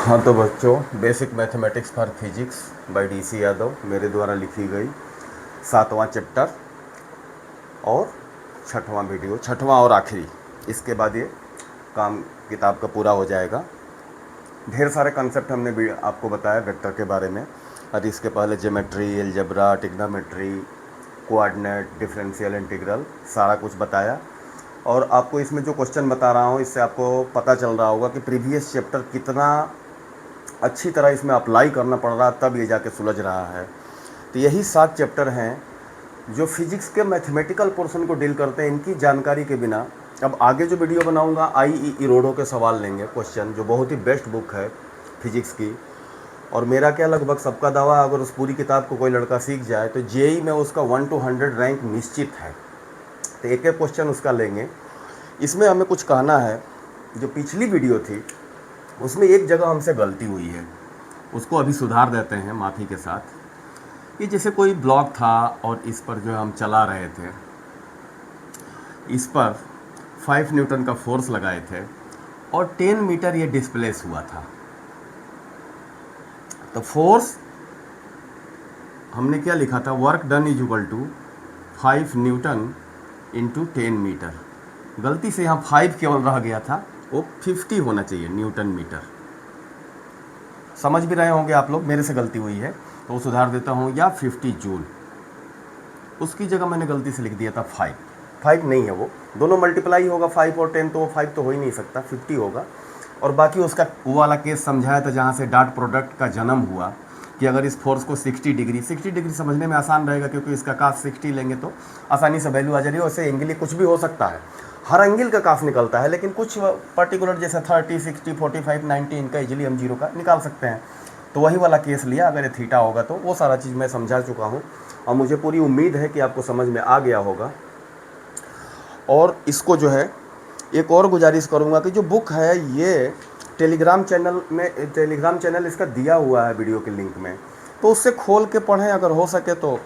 हाँ तो बच्चों, basic mathematics for physics bye DC Yadav मेरे द्वारा लिखी गई 7वां चैप्टर और 6वां वीडियो, 6वां और आखिरी। इसके बाद ये काम किताब का पूरा हो जाएगा। ढेर सारे कंसेप्ट हमने भी आपको बताया वेक्टर के बारे में, और इसके पहले geometry, algebra, trigonometry, coordinate, differential integral, सारा कुछ बताया। और आपको इसमें जो क्वेश्चन बता रहा हूँ इससे आपको पता चल रहा होगा कि प्रीवियस चैप्टर कितना अच्छी तरह इसमें अप्लाई करना पड़ रहा है, तब ये जाके सुलझ रहा है। तो यही 7 चैप्टर हैं जो फिजिक्स के मैथमेटिकल पोर्शन को डील करते हैं। इनकी जानकारी के बिना अब आगे जो वीडियो बनाऊंगा IEE रोडो के सवाल लेंगे, क्वेश्चन, जो बहुत ही बेस्ट बुक है फिजिक्स की। और मेरा क्या, लगभग सबका दावा, अगर उस पूरी किताब को कोई लड़का सीख जाए तो JEE में उसका 1 to 100 रैंक निश्चित है। तो एक एक क्वेश्चन उसका लेंगे। इसमें हमें कुछ कहना है। जो पिछली वीडियो थी उसमें एक जगह हमसे गलती हुई है, उसको अभी सुधार देते हैं माफ़ी के साथ। कि जैसे कोई ब्लॉक था और इस पर जो हम चला रहे थे, इस पर 5 न्यूटन का फोर्स लगाए थे और 10 मीटर ये डिस्प्लेस हुआ था। तो फोर्स हमने क्या लिखा था, work done is equal to 5 newton into 10 metre. गलती से यहाँ 5 केवल रह गया था, वो 50 होना चाहिए न्यूटन मीटर। समझ भी रहे होंगे आप लोग, मेरे से गलती हुई है तो वो सुधार देता हूँ। या 50 जूल, उसकी जगह मैंने गलती से लिख दिया था 5 नहीं है, वो दोनों मल्टीप्लाई होगा 5 और 10, तो वो 5 तो हो ही नहीं सकता, 50 होगा। और बाकी उसका वो वाला केस समझाया था जहाँ से डॉट प्रोडक्ट का जन्म हुआ, कि अगर इस फोर्स को 60 डिग्री समझने में आसान रहेगा, क्योंकि इसका कास 60 लेंगे तो आसानी से वैल्यू आ जा रही है। वैसे एंगल कुछ भी हो सकता है, हर एंगल का कास निकलता है, लेकिन कुछ पर्टिकुलर जैसे 30, 60, 45, 90 इनका इजीली हम 0 का निकाल सकते हैं। तो वही वाला केस लिया। अगर ये थीटा होगा तो वो सारा चीज़ मैं समझा चुका हूँ, और मुझे पूरी उम्मीद है कि आपको समझ में आ गया होगा। और इसको जो है एक और गुजारिश करूँगा कि जो बुक है ये टेलीग्राम चैनल इसका दिया हुआ है वीडियो के लिंक में, तो उससे खोल के पढ़ें। अगर हो सके तो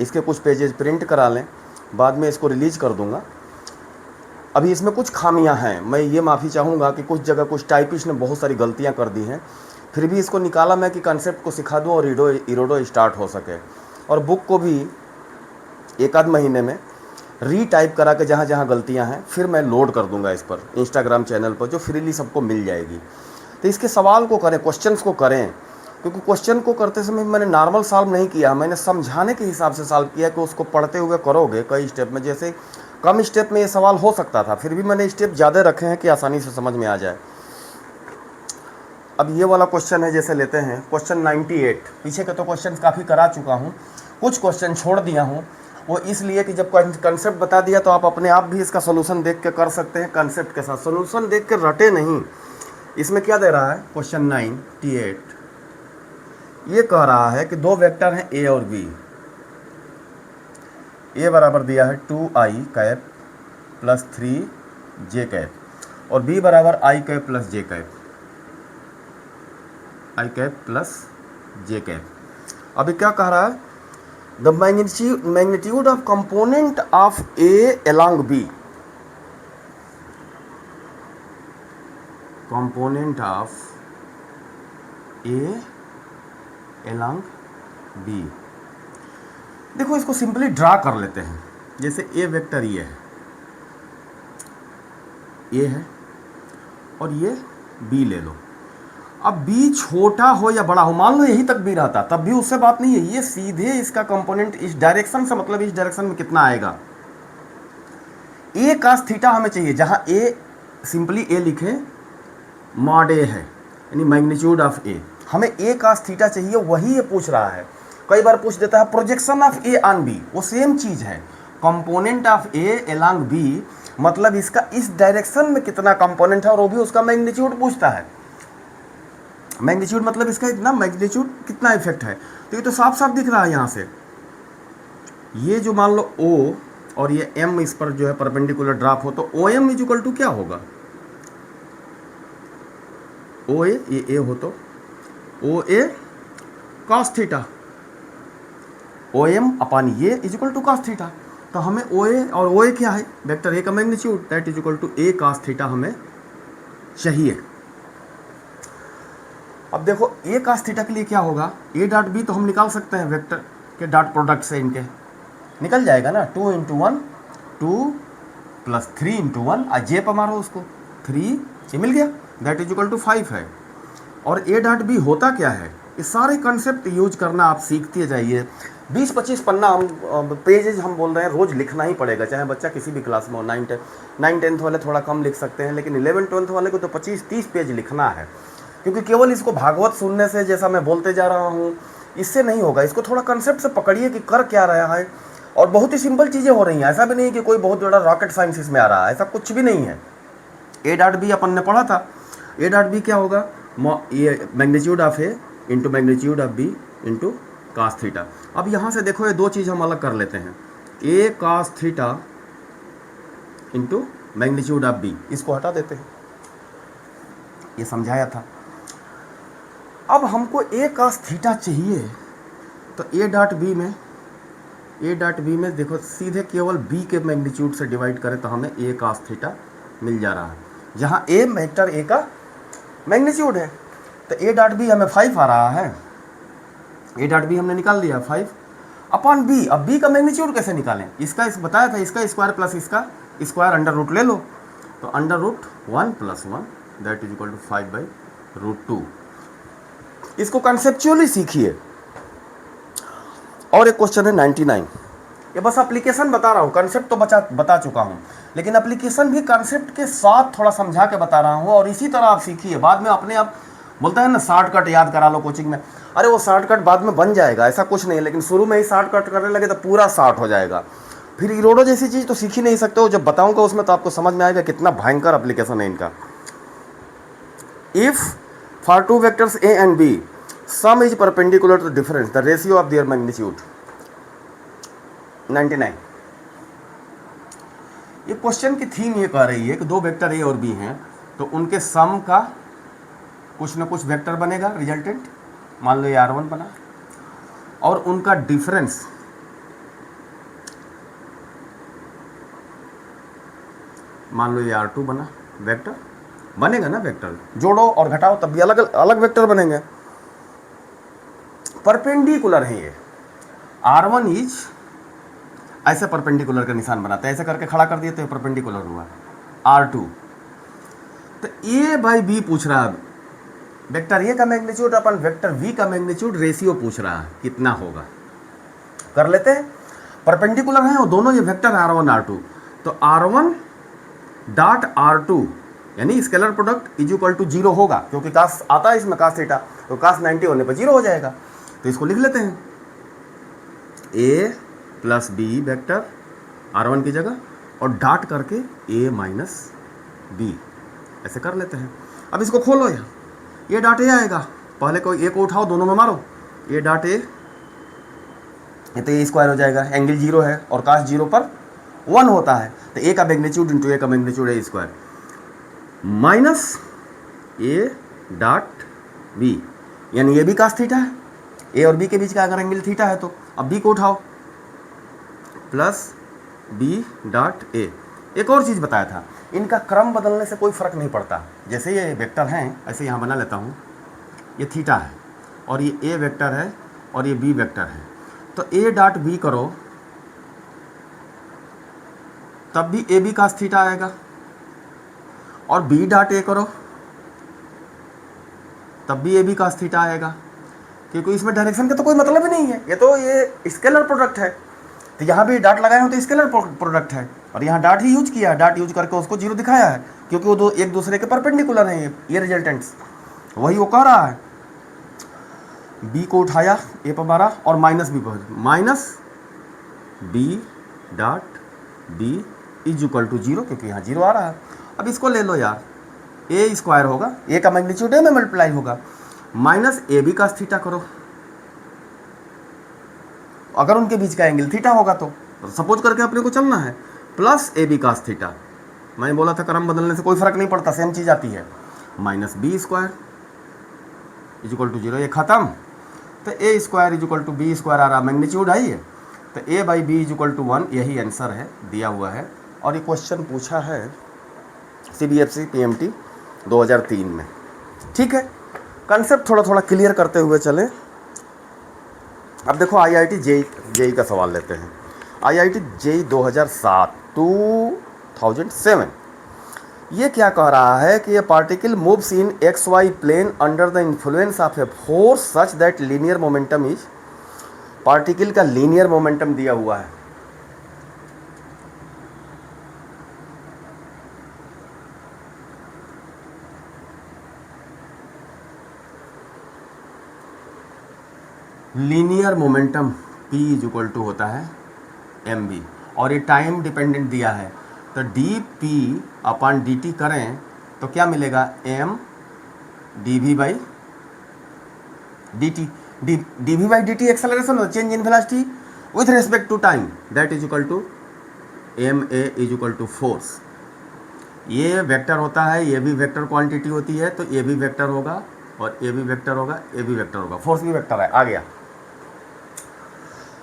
इसके कुछ पेजेज प्रिंट करा लें, बाद में इसको रिलीज़ कर दूँगा। अभी इसमें कुछ खामियां हैं, मैं ये माफ़ी चाहूँगा कि कुछ जगह कुछ टाइपिस्ट ने बहुत सारी गलतियां कर दी हैं। फिर भी इसको निकाला मैं कि कंसेप्ट को सिखा दूँ और इरोडो स्टार्ट हो सके। और बुक को भी एक आध महीने में रीटाइप करा के जहाँ जहाँ गलतियाँ हैं फिर मैं लोड कर दूँगा इस पर इंस्टाग्राम चैनल पर, जो फ्रीली सबको मिल जाएगी। तो इसके सवाल को करें, क्वेश्चंस को करें, क्योंकि क्वेश्चन को करते समय मैंने नॉर्मल सॉल्व नहीं किया, मैंने समझाने के हिसाब से सॉल्व किया कि उसको पढ़ते हुए करोगे कई स्टेप में। जैसे कम स्टेप में ये सवाल हो सकता था, फिर भी मैंने स्टेप ज़्यादा रखे हैं कि आसानी से समझ में आ जाए। अब ये वाला क्वेश्चन है, जैसे लेते हैं क्वेश्चन 98। पीछे के तो क्वेश्चन काफ़ी करा चुका हूँ, कुछ क्वेश्चन छोड़ दिया हूँ। वो इसलिए कि जब कंसेप्ट बता दिया तो आप अपने आप भी इसका सोल्यूशन देख के कर सकते हैं, कंसेप्ट के साथ। सोल्यूशन देख के रटे नहीं। इसमें क्या दे रहा है, क्वेश्चन 98 ये कह रहा है कि दो वेक्टर हैं A और B। A बराबर दिया है 2i cap plus 3j cap, और B बराबर i cap plus j cap, i cap plus j cap. अभी क्या कह रहा है, the magnitude of component of A along B, component of A along B। देखो इसको सिंपली ड्रा कर लेते हैं। जैसे A वेक्टर ये है, A है, और ये B ले लो। अब B छोटा हो या बड़ा हो, मान लो यही तक भी रहता तब भी उससे बात नहीं है। ये सीधे इसका कंपोनेंट इस डायरेक्शन से, मतलब इस डायरेक्शन में कितना आएगा, A cos थीटा हमें चाहिए। जहां A सिंपली A लिखे, मॉड A है, यानी मैग्नीट्यूड ऑफ A। हमें A cos थीटा चाहिए, वही ये पूछ रहा है। कई बार पूछ देता है projection of A on B, वो सेम चीज है। Component of A along B मतलब इसका इस डायरेक्शन में कितना कंपोनेंट है, और वो भी उसका मैग्नीट्यूड पूछता है। मैग्नीट्यूड मतलब इसका इतना मैग्नीट्यूड कितना इफेक्ट है। तो ये तो साफ साफ दिख रहा है यहाँ से। ये जो मान लो O और ये M इस पर जो है परपेंडिकुलर ड्रॉप हो, तो OM इज इक्वल टू क्या होगा, OA, ये A हो तो OA cos theta, OM upon ये is equal to cos theta. तो हमें OA, और OA क्या है, वेक्टर A का magnitude, that is equal to A cos theta हमें चाहिए। अब देखो ए कास थीटा के लिए क्या होगा, ए डॉट बी तो हम निकाल सकते हैं वेक्टर के डॉट प्रोडक्ट से, इनके निकल जाएगा ना, 2 इंटू 1 2 प्लस 3 इंटू 1, जे पर मारो उसको 3, ये मिल गया, दैट इज इक्वल टू 5 है। और ए डॉट बी होता क्या है, ये सारे कंसेप्ट यूज करना आप सीखते जाइए। 20-25 पन्ना हम पेजेज हम बोल रहे हैं रोज़ लिखना ही पड़ेगा, चाहे बच्चा किसी भी क्लास में हो। 9-10 वाले थोड़ा कम लिख सकते हैं, लेकिन 11-12 वाले को तो 25-30 पेज लिखना है, क्योंकि केवल इसको भागवत सुनने से, जैसा मैं बोलते जा रहा हूँ, इससे नहीं होगा। इसको थोड़ा कंसेप्ट से पकड़िए कि कर क्या रहा है, और बहुत ही सिंपल चीज़ें हो रही हैं। ऐसा भी नहीं कि कोई बहुत बड़ा रॉकेट साइंस इसमें आ रहा है, ऐसा कुछ भी नहीं है। ए डॉट बी अपन ने पढ़ा था, ए डॉट बी क्या होगा, ये magnitude of A into magnitude of B into cos theta. अब यहाँ से देखो ये दो चीज़ हम अलग कर लेते हैं, A cos theta into magnitude of B, इसको हटा देते हैं, ये समझाया था। अब हमको ए कास थीटा चाहिए, तो ए डॉट बी में देखो सीधे केवल बी के मैग्नीट्यूड से डिवाइड करें तो हमें ए कास थीटा मिल जा रहा है, जहाँ ए वेक्टर ए का मैग्नीट्यूड है। तो ए डॉट बी हमें 5 आ रहा है, ए डॉट बी हमने निकाल दिया 5 अपॉन बी। अब बी का मैग्नीट्यूड कैसे निकालें, इसका इस बताया था, इसका स्क्वायर प्लस इसका स्क्वायर अंडर रूट ले लो, तो under root 1 plus 1 that is equal to 5/√2। इसको कंसेप्चुअली सीखिए। और एक क्वेश्चन है 99, ये बस एप्लीकेशन बता रहा हूँ, कंसेप्ट तो बता चुका हूँ, लेकिन एप्लीकेशन भी कंसेप्ट के साथ थोड़ा समझा के बता रहा हूँ, और इसी तरह आप सीखिए। बाद में अपने आप बोलता है ना शॉर्टकट याद करा लो कोचिंग में, अरे वो शॉर्टकट बाद में बन जाएगा, ऐसा कुछ नहीं है, लेकिन शुरू में ही शॉर्टकट करने लगे तो पूरा शॉर्ट हो जाएगा। फिर इरोडो जैसी चीज़ तो सीख ही नहीं सकते हो, जब बताऊँगा उसमें तो आपको समझ में आएगा कितना भयंकर एप्लीकेशन है इनका। If for 2 vectors A and B sum is perpendicular to difference the ratio of their magnitude. 99, ये क्वेश्चन की थीम ये कह रही है कि दो वेक्टर ए और बी हैं, तो उनके सम का कुछ ना कुछ वेक्टर बनेगा रिजल्टेंट, मान लो ये R1 बना, और उनका डिफरेंस मान लो ये R2 बना, वेक्टर बनेगा ना, वेक्टर जोड़ो और घटाओ तब भी अलग अलग वेक्टर बनेंगे। परपेंडिकुलर है ये, R1 इज ऐसे परपेंडिकुलर का निशान बनाते हैं, ऐसे करके खड़ा कर दिए तो ये परपेंडिकुलर हुआ। R2 तो A बाई बी पूछ रहा है, वेक्टर ए का मैग्नीट्यूड अपन वेक्टर वी का मैग्नीट्यूड रेशियो पूछ रहा है कितना होगा, कर लेते हैं। परपेंडिकुलर हैं और दोनों ये वेक्टर R1 R2, तो R1 डॉट R2 यानी scalar product is equal to 0 होगा, क्योंकि कास आता है इसमें कास थीटा, तो कास 90 होने पर 0 हो जाएगा। तो इसको लिख लेते हैं, ए प्लस बी वेक्टर R1 की जगह और डॉट करके ए माइनस बी, ऐसे कर लेते हैं। अब इसको खोलो यार, ये डॉट ए आएगा, पहले को ए को उठाओ, दोनों में मारो, ये डॉट ए, ये तो ए स्क्वायर हो जाएगा, एंगल 0 है और कास 0 पर 1 होता है, तो ए का मैग्नीट्यूड इंटू ए का magnitude A square minus A dot B, यानी ये भी कास थीटा है, ए और बी के बीच का अगर एंगल थीटा है तो अब बी को उठाओ प्लस बी डॉट ए। एक और चीज़ बताया था, इनका क्रम बदलने से कोई फ़र्क नहीं पड़ता, जैसे ये वेक्टर हैं ऐसे यहाँ बना लेता हूँ, ये थीटा है और ये ए वेक्टर है और ये बी वेक्टर है, तो ए डॉट बी करो तब भी ए बी कास थीटा आएगा, और बी डॉट ए करो तब भी ए बी कास थीटा आएगा, क्योंकि इसमें डायरेक्शन का तो कोई मतलब ही नहीं है, ये तो ये स्केलर प्रोडक्ट है। तो यहाँ भी डॉट लगाए हो तो स्केलर प्रोडक्ट है, और यहाँ डॉट ही यूज किया, डॉट यूज करके उसको 0 दिखाया है, क्योंकि वो दो एक दूसरे के परपेंडिकुलर हैं, ये रिजल्टेंट्स, वही वो कह रहा है। बी को उठाया ए पर मारा और माइनस बी पर, minus B dot B is equal to 0, क्योंकि यहाँ 0 आ रहा है। अब इसको ले लो यार, ए स्क्वायर होगा, ए का मैग्नीट्यूड ए में मल्टीप्लाई होगा, minus A B cos theta करो, अगर उनके बीच का एंगल थीटा होगा तो सपोज करके अपने को चलना है, plus A B cos theta, मैंने बोला था क्रम बदलने से कोई फर्क नहीं पड़ता, सेम चीज़ आती है, minus B square is equal to 0, ये खत्म। तो A square is equal to B square आ रहा, मैग्नीट्यूड है ये, तो A by B is equal to 1, यही आंसर है दिया हुआ है। और ये क्वेश्चन पूछा है CBFC PMT 2003 में, ठीक है। कंसेप्ट थोड़ा थोड़ा क्लियर करते हुए चलें। अब देखो IIT जेई का सवाल लेते हैं। IIT जेई 2007 ये क्या कह रहा है कि ये particle moves in XY plane under the influence of a force such that linear momentum is, particle का लीनियर मोमेंटम दिया हुआ है। Linear momentum P is equal to होता है mv, और ये टाइम डिपेंडेंट दिया है, तो dp अपॉन dt करें तो क्या मिलेगा, m dv by dt। dv by dt acceleration होता है, change in velocity with respect to time, that is equal to ma is equal to force. ये वेक्टर होता है, ये भी वेक्टर क्वांटिटी होती है, तो ये भी वेक्टर होगा और ये भी वेक्टर होगा, ये भी वेक्टर होगा, फोर्स भी वेक्टर है। आ गया।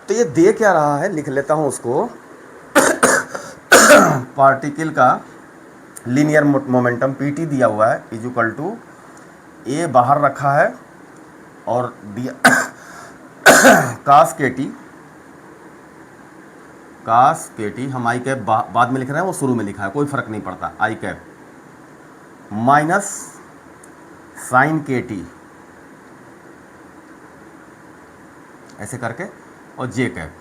तो ये दे क्या रहा है, लिख लेता हूँ उसको। पार्टिकल का लीनियर मोमेंटम pt दिया हुआ है इज इक्वल टू a बाहर रखा है और दिया कास के टी हम आई कैप बाद में लिख रहे हैं, वो शुरू में लिखा है, कोई फर्क नहीं पड़ता, आई कैप माइनस साइन के टी ऐसे करके और जे कैप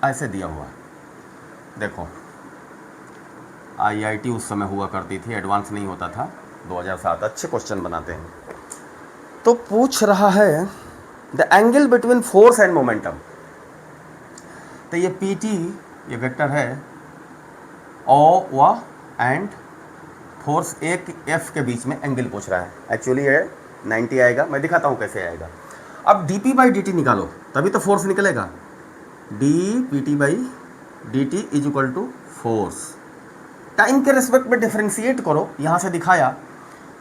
ऐसे दिया हुआ है। देखो IIT उस समय हुआ करती थी, एडवांस नहीं होता था, 2007। अच्छे क्वेश्चन बनाते हैं। तो पूछ रहा है the angle between force and momentum, तो ये PT ये वेक्टर है, ओ व एंड फोर्स F के बीच में एंगल पूछ रहा है। एक्चुअली ये 90 आएगा, मैं दिखाता हूँ कैसे आएगा। अब dp बाई dt निकालो तभी तो फोर्स निकलेगा। dpt by dt is equal to force. Time के रेस्पेक्ट में डिफरेंशिएट करो, यहाँ से दिखाया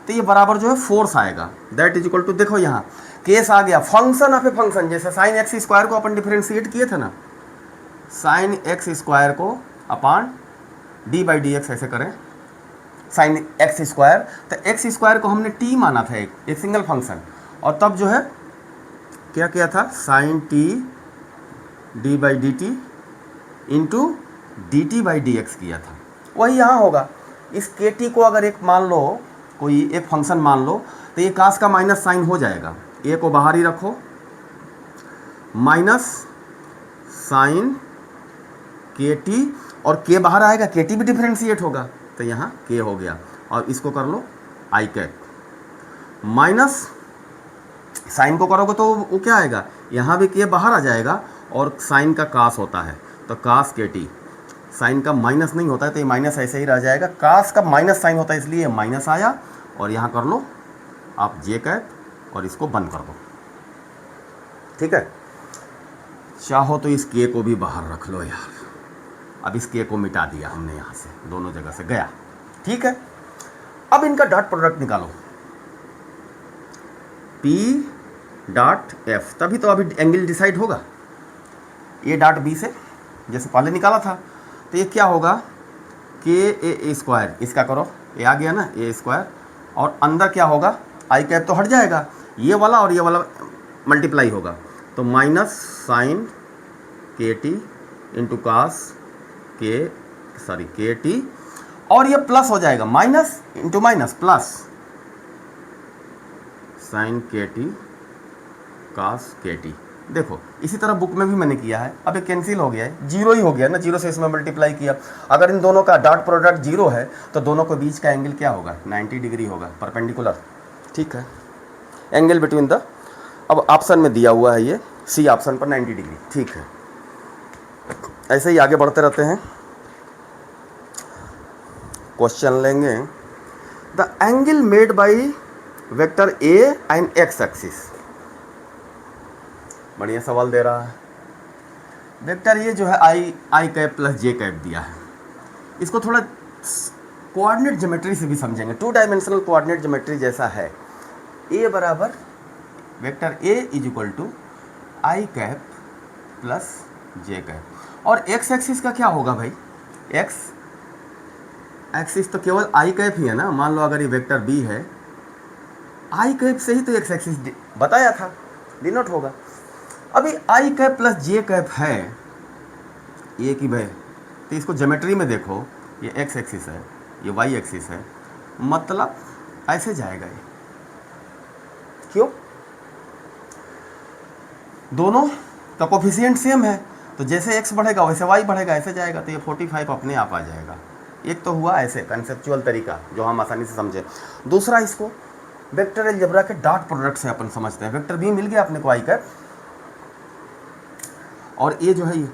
तो ये बराबर जो है फोर्स आएगा, दैट इज इक्वल टू, देखो यहाँ केस आ गया फंक्शन ऑफ ए फंक्शन, जैसे साइन एक्स स्क्वायर को अपन डिफरेंशिएट किए थे ना, साइन एक्स स्क्वायर को अपान डी बाई डी एक्स ऐसे करें, साइन एक्स स्क्वायर, तो एक्स स्क्वायर को हमने टी माना था एक सिंगल फंक्शन, और तब जो है क्या किया था, sine T D by D T into D T by D X किया था। वही यहाँ होगा। इस के टी को अगर एक मान लो, कोई एक फंक्शन मान लो, तो ये कास का माइनस साइन हो जाएगा, ए को बाहर ही रखो, माइनस साइन के टी, और के बाहर आएगा, के टी भी डिफरेंशिएट होगा, तो यहाँ के हो गया, और इसको कर लो आई कैप, माइनस साइन को करोगे तो वो क्या आएगा, यहाँ भी के बाहर आ जाएगा, और साइन का कास होता है, तो कास के टी, साइन का माइनस नहीं होता है तो ये माइनस ऐसे ही रह जाएगा, कास का माइनस साइन होता है इसलिए माइनस आया, और यहाँ कर लो आप जे कैप और इसको बंद कर दो। ठीक है, चाहो तो इस के को भी बाहर रख लो यार, अब इस के को मिटा दिया हमने, यहाँ से दोनों जगह से गया। ठीक है, अब इनका डॉट प्रोडक्ट निकालो, P डॉट F, तभी तो अभी एंगल डिसाइड होगा। ए डॉट बी से जैसे पहले निकाला था, तो ये क्या होगा, के ए स्क्वायर, इसका करो, ये आ गया ना ए स्क्वायर, और अंदर क्या होगा, आई कैप तो हट जाएगा, ये वाला और ये वाला मल्टीप्लाई होगा, तो माइनस साइन के टी इंटू कास के टी, और ये प्लस हो जाएगा, minus into minus plus sign के टी कास के टी। देखो इसी तरह बुक में भी मैंने किया है, अब ये कैंसिल हो गया है, जीरो ही हो गया ना, जीरो से इसमें मल्टीप्लाई किया। अगर इन दोनों का डॉट प्रोडक्ट जीरो है तो दोनों के बीच का एंगल क्या होगा, 90 डिग्री होगा, परपेंडिकुलर। ठीक है, एंगल बिटवीन द, अब ऑप्शन में दिया हुआ है ये सी ऑप्शन पर 90 डिग्री। ठीक है, ऐसे ही आगे बढ़ते रहते हैं, क्वेश्चन लेंगे। The angle made by vector A and x axis, बढ़िया सवाल दे रहा है। वेक्टर ये जो है आई कैप प्लस जे कैप दिया है, इसको थोड़ा कोऑर्डिनेट ज्योमेट्री से भी समझेंगे, 2 डायमेंशनल कोऑर्डिनेट ज्योमेट्री जैसा है। ए बराबर vector A is equal to I cap plus J cap, और एक्स एक्सिस का क्या होगा भाई, एक्स एक्सिस तो केवल आई कैप ही है ना। मान लो अगर ये वेक्टर बी है आई कैप से ही तो एक्स एक्सिस बताया था, डिनोट होगा। अभी आई कैप प्लस जे कैप है ये की भाई, तो इसको ज्योमेट्री में देखो, ये एक्स एक्सिस है, ये वाई एक्सिस है, मतलब ऐसे जाएगा ये। क्यों? दोनों का कोफिशिएंट सेम है, तो जैसे x बढ़ेगा वैसे y बढ़ेगा, ऐसे जाएगा, तो ये 45 अपने आप आ जाएगा। एक तो हुआ ऐसे कंसेप्चुअल तरीका जो हम आसानी से समझे। दूसरा, इसको वेक्टर अलजेब्रा के डॉट प्रोडक्ट से अपन समझते हैं। वेक्टर बी मिल गया अपने को आई कैप, और ए जो है ये,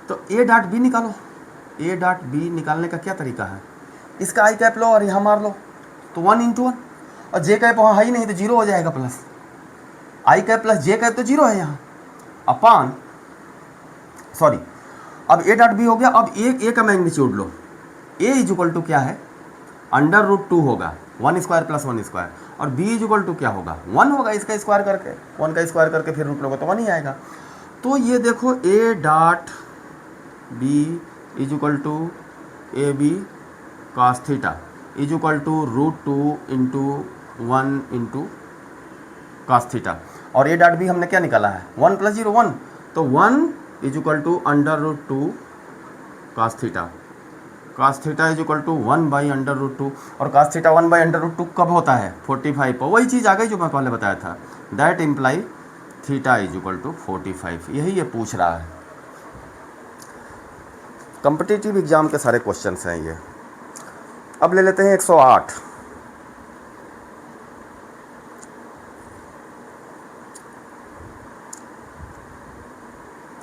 तो ए डॉट बी निकालो। ए डॉट बी निकालने का क्या तरीका है, इसका आई कैप लो और यहाँ मार लो, तो 1 × 1, और जे कैप वहाँ है ही नहीं तो 0 हो जाएगा, प्लस आई कैप प्लस जे कैप तो 0 है यहाँ, अपान सॉरी, अब ए डॉट बी हो गया। अब ए का मैग्नीट्यूड लो, ए इज इक्वल टू क्या है, √2 होगा, 1² + 1², और बी इज इक्वल टू क्या होगा, 1 होगा, इसका स्क्वायर करके, 1 का स्क्वायर करके फिर रूट लोगे तो 1 ही आएगा। तो ये देखो A dot B is equal to A B cos theta is equal to √2 × 1 × cos theta, और ए डॉट बी हमने क्या निकाला है, 1 + 0 1, तो 1 is equal to √2 cos theta. cos theta is equal to 1/√2, और cos थीटा 1/√2 कब होता है, 45 पर। वही चीज़ आ गई जो मैं पहले बताया था, that imply theta is equal to 45। यही ये पूछ रहा है, कॉम्पिटिटिव एग्जाम के सारे क्वेश्चंस हैं ये। अब ले लेते हैं 108।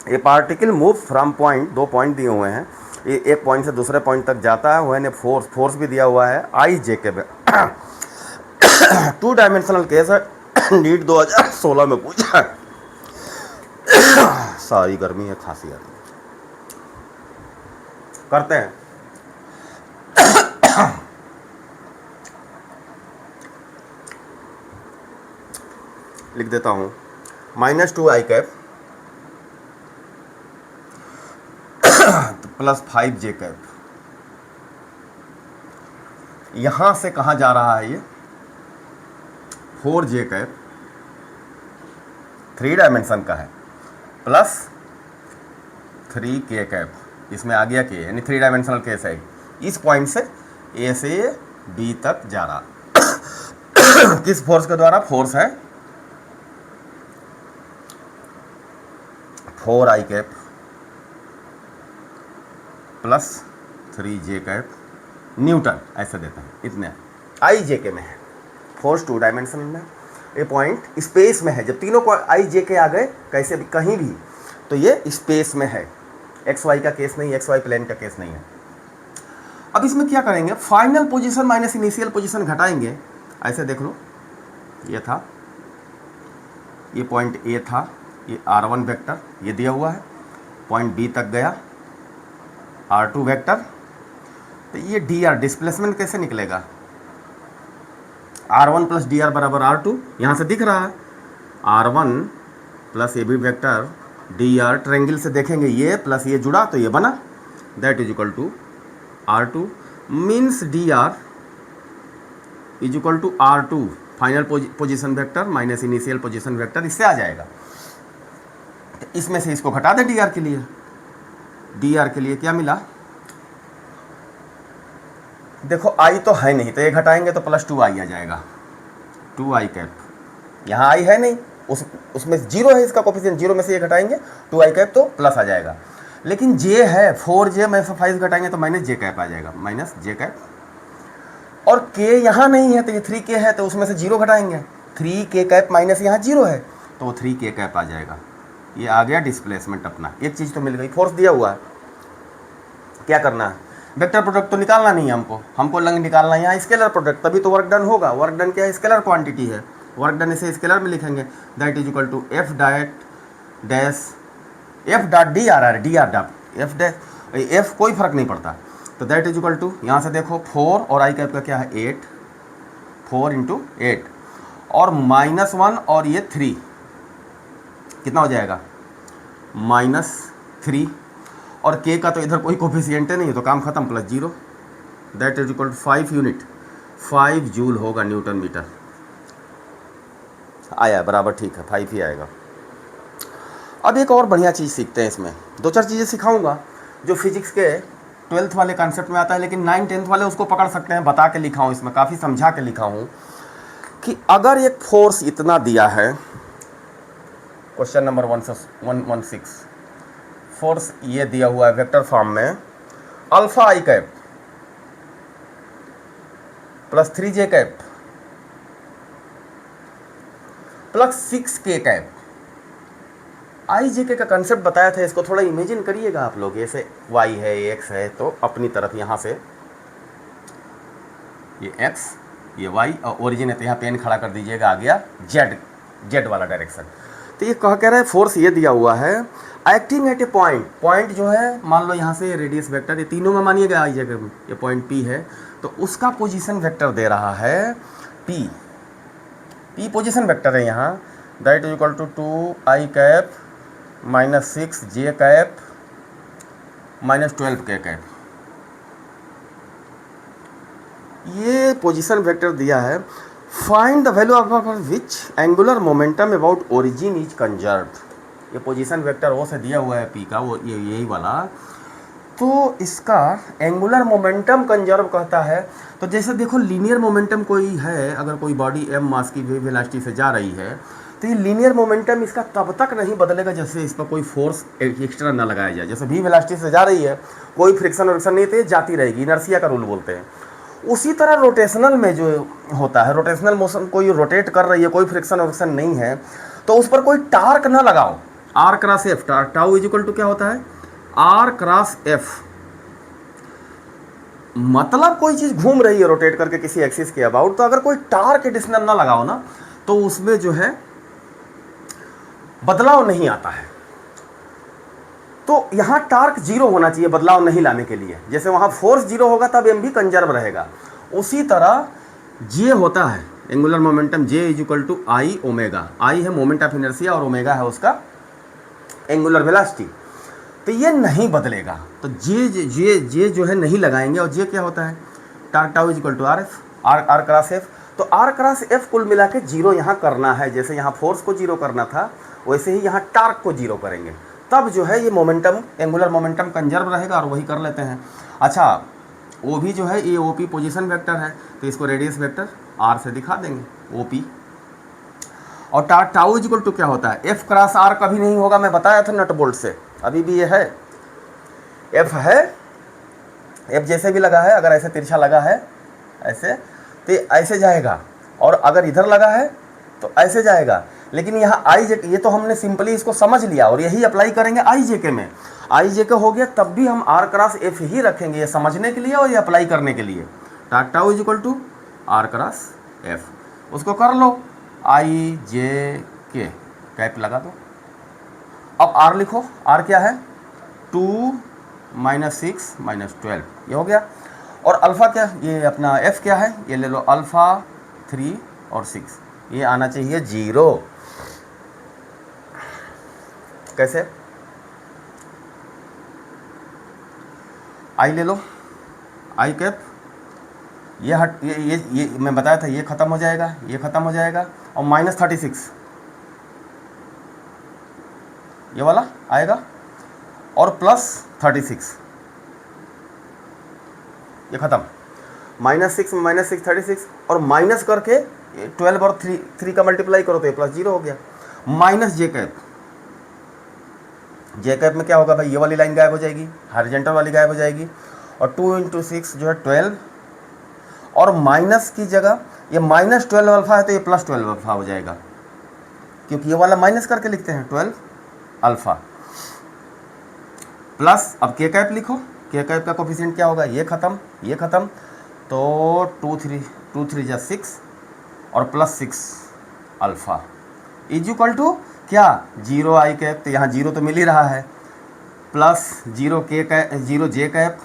ए particle move from point, 2 point दिए हुए हैं, ये एक पॉइंट से दूसरे पॉइंट तक जाता है, वह फोर्स भी दिया हुआ है आई जे के। 2 डायमेंशनल केस है, नीट 2016 में पूछा है। सारी गर्मी है, खांसी आ रही है, करते हैं। लिख देता हूं, -2 आई कैप प्लस 5 जे कैप। यहां से कहां जा रहा है ये, 4 जे कैप 3 डायमेंशन का है, प्लस 3 के कैप, इसमें आ गया के, यानी 3 डायमेंशनल केस है। इस पॉइंट से ए से बी तक जा रहा। किस फोर्स के द्वारा, फोर्स है 4 आई कैप प्लस 3 जे कैप न्यूटन, ऐसे देते हैं। इतने आई जे के में है, फोर्स 2 डायमेंशन में, ये पॉइंट स्पेस में है। जब तीनों को आई जे के आ गए कैसे भी कहीं भी, तो ये स्पेस में है, एक्स वाई का केस नहीं, एक्स वाई प्लेन का केस नहीं है। अब इसमें क्या करेंगे, final position minus initial position घटाएंगे। ऐसे देख लो, ये था, ये पॉइंट ए था, ये r1 वेक्टर ये दिया हुआ है, पॉइंट बी तक गया r2 वेक्टर, तो ये dr डिस्प्लेसमेंट कैसे निकलेगा, r1 + dr = r2, यहाँ से दिख रहा है r1 + A B vector dr, triangle से देखेंगे ये प्लस ये जुड़ा तो ये बना, that is equal to r2, means dr is equal to r2 final position vector minus initial position vector, इससे आ जाएगा। तो इसमें से इसको घटा दें dr के लिए, dr के लिए क्या मिला, देखो i तो है नहीं, तो ये घटाएंगे तो +2i आ जाएगा, 2i कैप, यहाँ i है नहीं, उसमें 0 है, इसका कोफिशिएंट 0 में से ये घटाएंगे 2i कैप तो प्लस आ जाएगा। लेकिन j है 4j में से 5 घटाएंगे तो -j कैप आ जाएगा, -j कैप। और k यहाँ नहीं है तो ये 3k है, तो उसमें से 0 घटाएंगे, 3k कैप माइनस यहाँ 0 है तो वो 3k कैप आ जाएगा। ये आ गया डिस्प्लेसमेंट अपना, एक चीज़ तो मिल गई, फोर्स दिया हुआ है। क्या करना है, वेक्टर प्रोडक्ट तो निकालना नहीं है हमको लंग निकालना है यहाँ स्केलर प्रोडक्ट, तभी तो वर्क डन होगा। वर्क डन क्या है, स्केलर क्वांटिटी है, वर्क डन इसे स्केलर में लिखेंगे, that is equal to f dot D R R D R dot F dash, F कोई फर्क नहीं पड़ता, तो दैट इज इक्वल टू, यहाँ से देखो 4 और आई कैप का क्या है 8, 4 × 8 और -1 और ये 3, कितना हो जाएगा -3, और k का तो इधर कोई कोफिशिएंट नहीं है तो काम खत्म, +0, that is equal to 5 unit, 5 joule होगा न्यूटन मीटर। आया बराबर, ठीक है 5 ही आएगा। अब एक और बढ़िया चीज़ सीखते हैं इसमें, 2-4 चीज़ें सिखाऊंगा जो फिजिक्स के 12th वाले कॉन्सेप्ट में आता है, लेकिन 9-10th वाले उसको पकड़ सकते हैं। बता के लिखा हूँ इसमें, काफ़ी समझा के लिखा हूँ कि अगर एक फोर्स इतना दिया है, क्वेश्चन नंबर 116, फोर्स ये दिया हुआ है वेक्टर फॉर्म में, alpha I cap plus 3j cap plus 6k cap. I J K का कंसेप्ट बताया था, इसको थोड़ा इमेजिन करिएगा आप लोग। ऐसे y है, x है, तो अपनी तरफ यहाँ से ये x, ये y और ओरिजिन है, तो यहाँ पेन खड़ा कर दीजिएगा, आ गया z वाला डायरेक्शन। तो ये कह रहा है फोर्स ये दिया हुआ है एक्टिंग एट ए पॉइंट जो है, मान लो यहाँ से रेडियस वेक्टर, ये तीनों में मानिएगा आई जगह में ये पॉइंट P है, तो उसका पोजीशन वेक्टर दे रहा है P पोजीशन वेक्टर है यहाँ, that is equal to 2i cap minus 6j cap minus 12k cap. ये पोजीशन वेक्टर दिया है। Find the value of which angular momentum about origin is conserved. ये पोजीशन वेक्टर वो से दिया हुआ है P का, वो यही वाला, तो इसका एंगुलर मोमेंटम कंजर्व कहता है। तो जैसे देखो लीनियर मोमेंटम कोई है, अगर कोई बॉडी m मास की वेलोसिटी से जा रही है, तो ये लीनियर मोमेंटम इसका तब तक नहीं बदलेगा जैसे इस पर कोई फोर्स एक्स्ट्रा ना लगाया जाए। जैसे v वेलोसिटी से जा रही है, कोई फ्रिक्शन वर्क्शन नहीं, तो ये जाती रहेगी, इनर्शिया का रूल बोलते हैं। उसी तरह रोटेशनल में जो होता है, रोटेशनल मोशन, कोई रोटेट कर रही है, कोई फ्रिक्शन वर्क्शन नहीं है, तो उस पर कोई टार्क ना लगाओ। r cross f, tau is equal to क्या होता है, r क्रॉस f। मतलब कोई चीज़ घूम रही है रोटेट करके किसी एक्सिस के अबाउट, तो अगर कोई टार्क एडिशनल ना लगाओ ना, तो उसमें जो है बदलाव नहीं आता है। तो यहाँ टार्क जीरो होना चाहिए बदलाव नहीं लाने के लिए। जैसे वहाँ फोर्स जीरो होगा तब m भी कंजर्व रहेगा, उसी तरह j होता है angular momentum, j is equal to I omega. I है मोमेंट ऑफ इनर्शिया और ओमेगा है उसका एंगुलर वेलोसिटी, तो ये नहीं बदलेगा। तो जे जो है नहीं लगाएंगे, और जे क्या होता है, torque tau is equal to R F, R cross F. तो आर क्रॉस एफ कुल मिला के जीरो यहाँ करना है। जैसे यहाँ फोर्स को जीरो करना था, वैसे ही यहाँ टार्क को जीरो करेंगे, तब जो है ये मोमेंटम, एंगुलर मोमेंटम कंजर्व रहेगा, और वही कर लेते हैं। अच्छा, वो भी जो है ये ओ पी पोजिशन वेक्टर है, तो इसको रेडियस वेक्टर आर से दिखा देंगे, ओ पी। और टाउ इज इक्वल टू क्या होता है, एफ क्रॉस आर कभी नहीं होगा, मैं बताया था नट बोल्ट से, अभी भी ये है, एफ है, एफ जैसे भी लगा है, अगर ऐसे तिरछा लगा है ऐसे, तो ऐसे जाएगा, और अगर इधर लगा है तो ऐसे जाएगा। लेकिन यहाँ आई जे, ये तो हमने सिंपली इसको समझ लिया, और यही अप्लाई करेंगे आई जे के में। आई जे के हो गया, तब भी हम आर क्रॉस एफ ही रखेंगे, ये समझने के लिए और ये अप्लाई करने के लिए। Tau is equal to R cross F, उसको कर लो, आई जे के कैप लगा दो। अब आर लिखो, आर क्या है, 2 माइनस 6 माइनस 12, ये हो गया। और अल्फ़ा क्या, ये अपना एफ क्या है, ये ले लो अल्फ़ा 3 और 6, ये आना चाहिए 0। कैसे, आई ले लो, आई कैप, ये हट, ये मैं बताया था, ये ख़त्म हो जाएगा, ये ख़त्म हो जाएगा, और माइनस 36 ये वाला आएगा, और प्लस 36 ये ख़त्म। माइनस 6 36, और माइनस करके 12 और 3 का मल्टीप्लाई करो तो ये प्लस 0 हो गया। माइनस जे कैप, जे कैप में क्या होगा भाई, ये वाली लाइन गायब हो जाएगी, हॉरिजॉन्टल वाली गायब हो जाएगी, और 2 × 6 जो है 12, और माइनस की जगह ये माइनस 12 अल्फ़ा है, तो ये प्लस 12 अल्फ़ा हो जाएगा, क्योंकि ये वाला माइनस करके लिखते हैं 12 अल्फ़ा प्लस। अब के कैप लिखो, के कैप का कोफिशिएंट क्या होगा, ये ख़त्म, ये ख़त्म, तो 2 3 जा 6 और plus 6 alpha is equal to क्या, 0 आई कैप, तो यहाँ 0 तो मिल ही रहा है, प्लस 0 के कैप, 0 जे कैप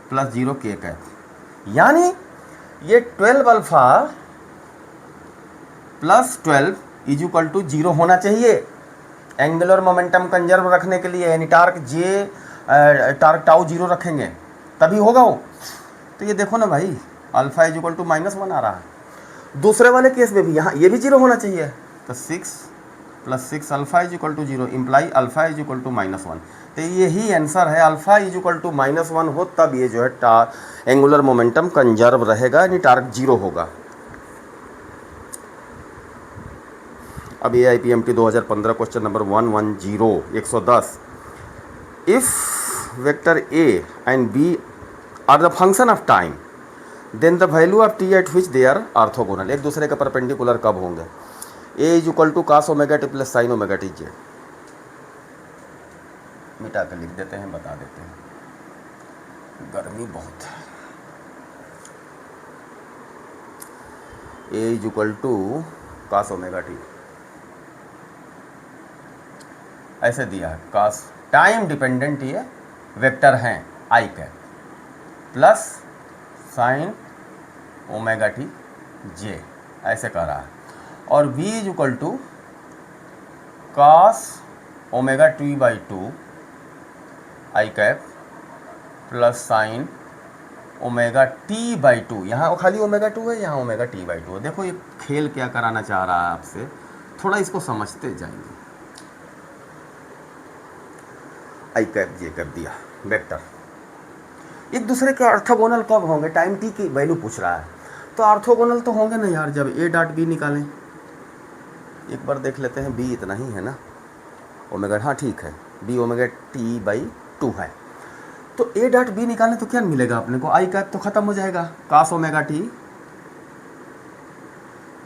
प्लस 0 के कैप, यानी ये 12 alpha plus 12 is equal to 0 होना चाहिए एंगुलर मोमेंटम कंजर्व रखने के लिए, यानी टार्क टाउ 0 रखेंगे तभी होगा वो। तो ये देखो ना भाई, अल्फ़ा इज इक्वल टू -1 आ रहा है। दूसरे वाले केस में भी यहाँ ये भी 0 होना चाहिए, तो 6 + 6 alpha is equal to 0 imply alpha is equal to -1। तो यही आंसर है, अल्फ़ा इज इक्वल टू -1 हो तब ये जो है एंगुलर मोमेंटम कंजर्व रहेगा, यानी टार्क 0 होगा। अब ये IPMT 2015 question number 110 if vector A and B are the function of time then the value of t at which they are orthogonal. एक दूसरे के परपेंडिकुलर कब होंगे? A is equal to cos ω t + sin ω t j। मिटा कर लिख देते हैं, बता देते हैं, गर्मी बहुत है। A is equal to cos ω t ऐसे दिया है, cos टाइम डिपेंडेंट ये वेक्टर हैं i cap plus sin ω t j ऐसे कह रहा है, और v is equal to cos ω/2 i cap plus sin ω/t/2। यहाँ खाली ω2 है, यहाँ ω/t/2 है। देखो ये खेल क्या कराना चाह रहा है आपसे, थोड़ा इसको समझते जाएंगे। आई कैप जे कर दिया वेक्टर, एक दूसरे के ऑर्थोगोनल कब होंगे? टाइम टी की वैल्यू पूछ रहा है, तो ऑर्थोगोनल तो होंगे ना यार जब A डॉट B निकालें। एक बार देख लेते हैं, B इतना ही है ना, ओमेगा, हाँ ठीक है, B ω/t/2 है, तो A डॉट B निकालें तो क्या मिलेगा अपने को? आई कैप तो खत्म हो जाएगा, cos ω/t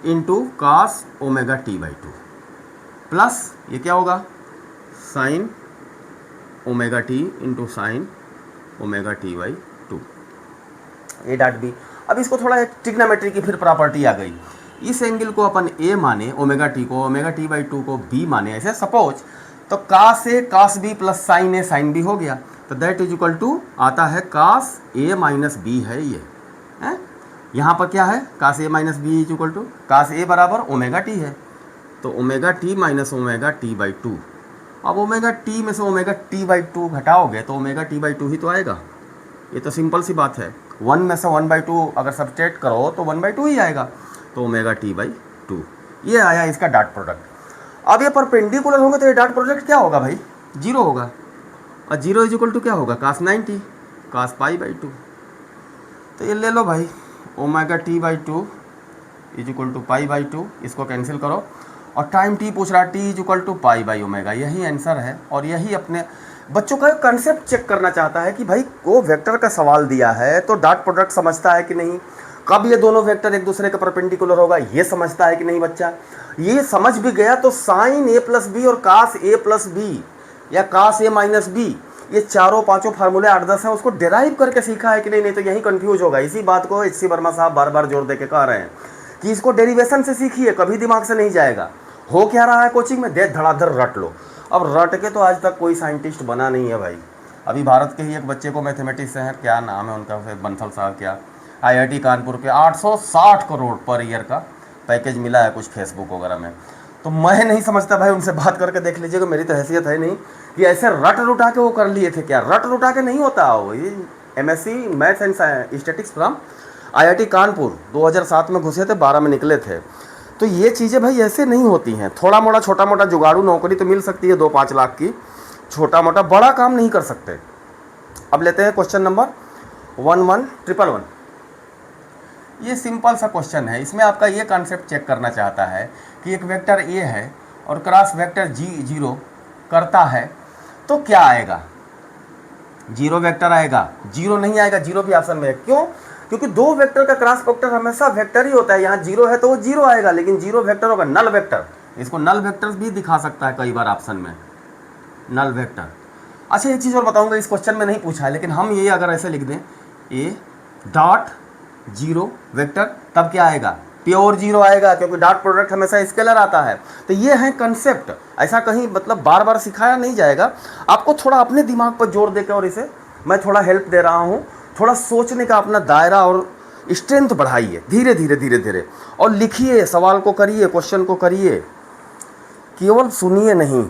into cos ω/t/2 plus ये क्या होगा sin ω/t into sin ω/t/2 A dot B. अब इसको थोड़ा ट्रिग्नोमेट्री की फिर प्रॉपर्टी आ गई, इस एंगल को अपन A माने, ω/t को ω/t/2 को B माने ऐसे सपोज, तो cos A cos B plus sin A sin B हो गया, तो दैट इज इक्वल टू आता है cos A माइनस B है ये है? यहाँ पर क्या है? cos A minus B is equal to cos A बराबर ω/t है, तो ω/t माइनस ω/t/2। अब ω/t में से ω/t/2 घटाओगे तो ω/t/2 ही तो आएगा, ये तो सिंपल सी बात है। 1 में से 1/2 अगर सब्सट्रैक्ट करो तो 1/2 ही आएगा, तो ω/t/2 ये आया इसका डॉट प्रोडक्ट। अब ये परपेंडिकुलर होंगे तो ये डॉट प्रोडक्ट क्या होगा भाई? 0 होगा, और 0 इज इक्वल टू क्या होगा? cos 90 cos π/2। तो ये ले लो भाई, ω/t/2 इज इक्वल टू π/2, इसको कैंसिल करो, और टाइम t पूछ रहा है, t इज इक्वल टू π/ω, यही आंसर है। और यही अपने बच्चों का कंसेप्ट चेक करना चाहता है कि भाई वो वेक्टर का सवाल दिया है तो डॉट प्रोडक्ट समझता है कि नहीं, कब ये दोनों वेक्टर एक दूसरे के परपेंडिकुलर होगा ये समझता है कि नहीं। बच्चा ये समझ भी गया तो sin A प्लस बी और cos A प्लस बी या cos A माइनस बी, ये चारों पांचों फार्मूले 8-10 हैं, उसको डिराइव करके सीखा है कि नहीं? नहीं तो यही कंफ्यूज होगा। इसी बात को HC वर्मा साहब बार बार जोर दे के कह रहे हैं कि इसको डेरिवेशन से सीखिए, कभी दिमाग से नहीं जाएगा। हो क्या रहा है कोचिंग में? दे धड़ाधड़ रट लो। अब रट के तो आज तक कोई साइंटिस्ट बना नहीं है भाई। अभी भारत के ही एक बच्चे को मैथमेटिक्स से है, क्या नाम है उनका, बंसल साहब, क्या IIT कानपुर के 860 करोड़ पर ईयर का पैकेज मिला है कुछ फेसबुक वगैरह में। तो मैं नहीं समझता भाई, उनसे बात करके देख लीजिएगा, मेरी तो हैसियत है नहीं कि ऐसे रट रुटा के वो कर लिए थे। क्या रट रुटा के नहीं होता हो, ये MSc maths and statics from IIT Kanpur 2007 में घुसे थे, 12 में निकले थे। तो ये चीज़ें भाई ऐसे नहीं होती हैं। थोड़ा मोड़ा छोटा मोटा जुगाड़ू नौकरी तो मिल सकती है 2-5 लाख की, छोटा मोटा बड़ा काम नहीं कर सकते। अब लेते हैं क्वेश्चन नंबर 11111। ये सिंपल सा क्वेश्चन है, इसमें आपका ये कॉन्सेप्ट चेक करना चाहता है कि एक वेक्टर A है और क्रॉस वेक्टर G0 करता है तो क्या आएगा? 0 वेक्टर आएगा, 0 नहीं आएगा, 0 भी ऑप्शन में है। क्यों? क्योंकि दो वेक्टर का क्रॉस वेक्टर हमेशा वेक्टर ही होता है। यहाँ 0 है तो वो 0 आएगा, लेकिन 0 वेक्टर होगा नल वेक्टर। इसको नल वेक्टर भी दिखा सकता है कई बार ऑप्शन में, नल वेक्टर। अच्छा एक चीज़ और बताऊंगा, इस क्वेश्चन में नहीं पूछा है, लेकिन हम ये अगर ऐसे लिख दें A डॉट 0 वेक्टर, तब क्या आएगा? प्योर 0 आएगा, क्योंकि डॉट प्रोडक्ट हमेशा स्केलर आता है। तो ये है कंसेप्ट, ऐसा कहीं मतलब बार बार सिखाया नहीं जाएगा, आपको थोड़ा अपने दिमाग पर जोर देकर, और इसे मैं थोड़ा हेल्प दे रहा हूँ, थोड़ा सोचने का अपना दायरा और स्ट्रेंथ बढ़ाइए धीरे धीरे धीरे धीरे, और लिखिए, सवाल को करिए, क्वेश्चन को करिए, केवल सुनिए नहीं।